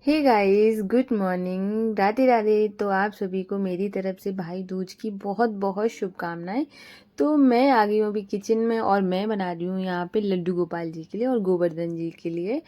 हे guys, good morning, Radhe Radhe. तो आप सभी को मेरी तरफ से भाई दूज की बहुत बहुत शुभकामनाएं। तो मैं आ गई हूँ अभी किचन में और मैं बना रही हूँ यहाँ पे लड्डू गोपाल जी के लिए और गोवर्धन जी के लिए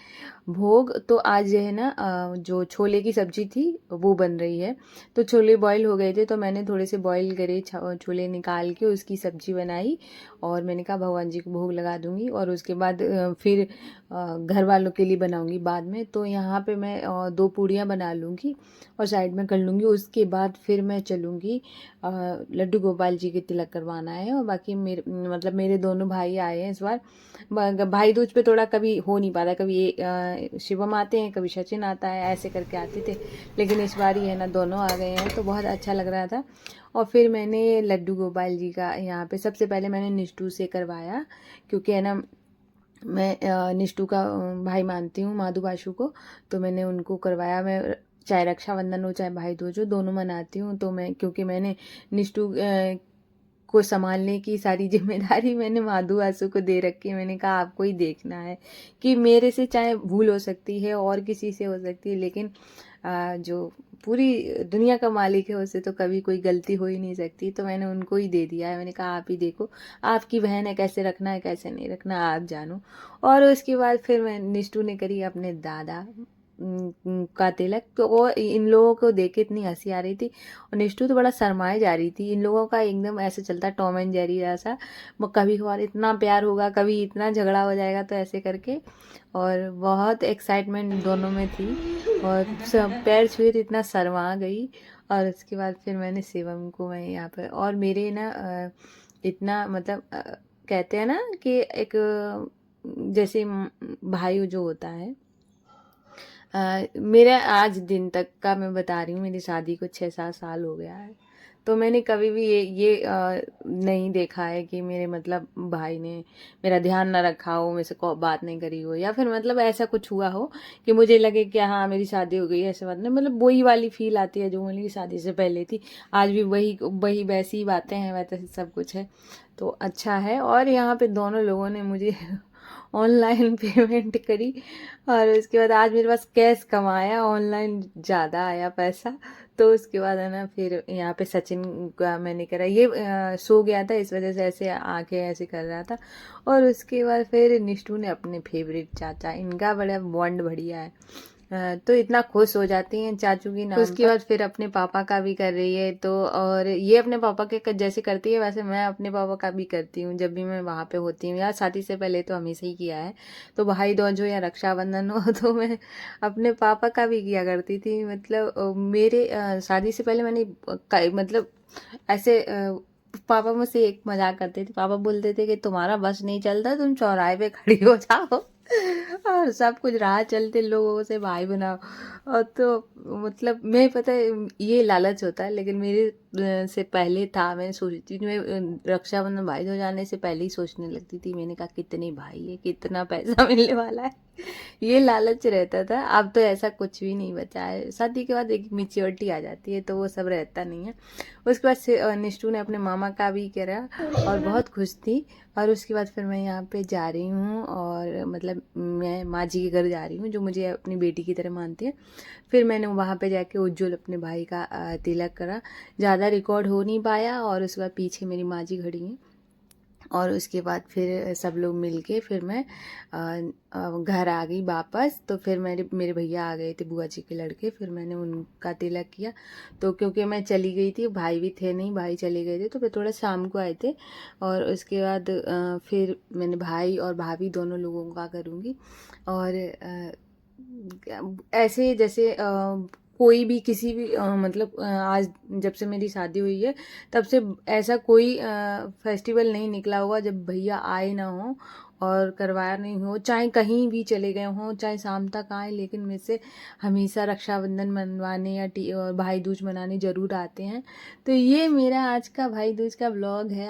भोग। तो आज जो है ना जो छोले की सब्जी थी वो बन रही है। तो छोले बॉईल हो गए थे तो मैंने थोड़े से बॉईल करे छोले निकाल के उसकी सब्जी बनाई और मैंने कहा भगवान जी को भोग लगा दूंगी और उसके बाद फिर घर वालों के लिए बनाऊंगी बाद में। तो यहाँ पे मैं 2 पूड़ियाँ बना लूँगी और साइड में कर लूँगी। उसके बाद फिर मैं चलूँगी लड्डू गोपाल जी के तिलक करवाना है। और बाकी मेरे दोनों भाई आए हैं इस बार। भाई दूज पे थोड़ा कभी हो नहीं पाता, कभी शिवम आते हैं, कभी सचिन आता है, ऐसे करके आते थे। लेकिन इस बार ही है ना दोनों आ गए हैं तो बहुत अच्छा लग रहा था। और फिर मैंने लड्डू गोपाल जी का यहाँ पे सबसे पहले मैंने निष्ठू से करवाया, क्योंकि है ना मैं निष्ठू का भाई मानती हूँ, माधु बाशु को। तो मैंने उनको करवाया। मैं चाहे रक्षाबंधन हो चाहे भाई दूज हो दोनों मनाती हूँ। तो मैं क्योंकि मैंने निष्ठू को संभालने की सारी जिम्मेदारी मैंने माधु बासु को दे रखी है। मैंने कहा आपको ही देखना है कि मेरे से चाहे भूल हो सकती है और किसी से हो सकती है, लेकिन जो पूरी दुनिया का मालिक है उससे तो कभी कोई गलती हो ही नहीं सकती। तो मैंने उनको ही दे दिया है। मैंने कहा आप ही देखो, आपकी बहन है, कैसे रखना है कैसे नहीं रखना आप जानो। और उसके बाद फिर मैं निष्ठू ने करी अपने दादा का तिलक। तो वो इन लोगों को देख के इतनी हंसी आ रही थी और निष्ठू तो बड़ा शर्माए जा रही थी। इन लोगों का एकदम ऐसे चलता टॉम एंड जेरी जैसा, वो कभी कभार इतना प्यार होगा कभी इतना झगड़ा हो जाएगा, तो ऐसे करके। और बहुत एक्साइटमेंट दोनों में थी और सब पैर छुए तो इतना शर्मा गई। और उसके बाद फिर मैंने शिवम को मैं यहाँ पर और मेरे ना इतना मतलब कहते हैं ना कि एक जैसे भाई जो होता है, मेरा आज दिन तक का मैं बता रही हूँ, मेरी शादी को 6-7 साल हो गया है। तो मैंने कभी भी ये नहीं देखा है कि मेरे मतलब भाई ने मेरा ध्यान ना रखा हो, मेरे से बात नहीं करी हो, या फिर मतलब ऐसा कुछ हुआ हो कि मुझे लगे कि हाँ मेरी शादी हो गई है। ऐसे बात नहीं, मतलब वही वाली फील आती है जो मेरी शादी से पहले थी। आज भी वही वही वैसी ही बातें हैं, वैसे सब कुछ है। तो अच्छा है। और यहाँ पे दोनों लोगों ने मुझे ऑनलाइन पेमेंट करी और उसके बाद आज मेरे पास कैश कमाया, ऑनलाइन ज़्यादा आया पैसा। तो उसके बाद है ना फिर यहाँ पे सचिन का मैंने करा, ये सो गया था इस वजह से ऐसे आंखें ऐसे कर रहा था। और उसके बाद फिर निष्ठू ने अपने फेवरेट चाचा, इनका बड़ा बॉन्ड बढ़िया है। तो इतना खुश हो जाती हैं चाचू की नाम उसके बाद फिर अपने पापा का भी कर रही है। तो और ये अपने पापा के जैसे करती है वैसे मैं अपने पापा का भी करती हूँ जब भी मैं वहाँ पे होती हूँ। यार शादी से पहले तो हमेशा ही किया है। तो भाई दूज हो या रक्षाबंधन हो तो मैं अपने पापा का भी किया करती थी। मतलब मेरे शादी से पहले मैंने मतलब ऐसे पापा मुझसे एक मजाक करते थे। पापा बोलते थे कि तुम्हारा बस नहीं चलता, तुम चौराहे पे खड़ी हो जाओ और सब कुछ राह चलते लोगों से भाई बनाओ। और तो मतलब मैं पता है ये लालच होता है, लेकिन मेरे से पहले था। मैं सोचती थी, मैं रक्षाबंधन भाई हो जाने से पहले ही सोचने लगती थी। मैंने कहा कितने भाई है, कितना पैसा मिलने वाला है, ये लालच रहता था। अब तो ऐसा कुछ भी नहीं बचा है। शादी के बाद एक मेच्योरिटी आ जाती है तो वो सब रहता नहीं है। उसके बाद से निष्ठू ने अपने मामा का भी करा और बहुत खुश थी। और उसके बाद फिर मैं यहाँ पे जा रही हूँ और मतलब मैं माँ जी के घर जा रही हूँ जो मुझे अपनी बेटी की तरह मानती है। फिर मैंने वहाँ पे जाके उज्जवल अपने भाई का तिलक करा। ज़्यादा रिकॉर्ड हो नहीं पाया और उसके बाद पीछे मेरी माँ जी खड़ी हैं। और उसके बाद फिर सब लोग मिलके फिर मैं घर आ गई वापस। तो फिर मेरे मेरे भैया आ गए थे, बुआ जी के लड़के। फिर मैंने उनका तिलक किया। तो क्योंकि मैं चली गई थी, भाई भी थे नहीं, भाई चले गए थे, तो फिर थोड़ा शाम को आए थे। और उसके बाद फिर मैंने भाई और भाभी दोनों लोगों का करूँगी। और ऐसे जैसे कोई भी किसी भी मतलब आज जब से मेरी शादी हुई है तब से ऐसा कोई फेस्टिवल नहीं निकला होगा जब भैया आए ना हो और करवाया नहीं हो। चाहे कहीं भी चले गए हों, चाहे शाम तक आए, लेकिन मेरे से हमेशा रक्षाबंधन मनवाने या और भाई दूज मनाने ज़रूर आते हैं। तो ये मेरा आज का भाई दूज का व्लॉग है।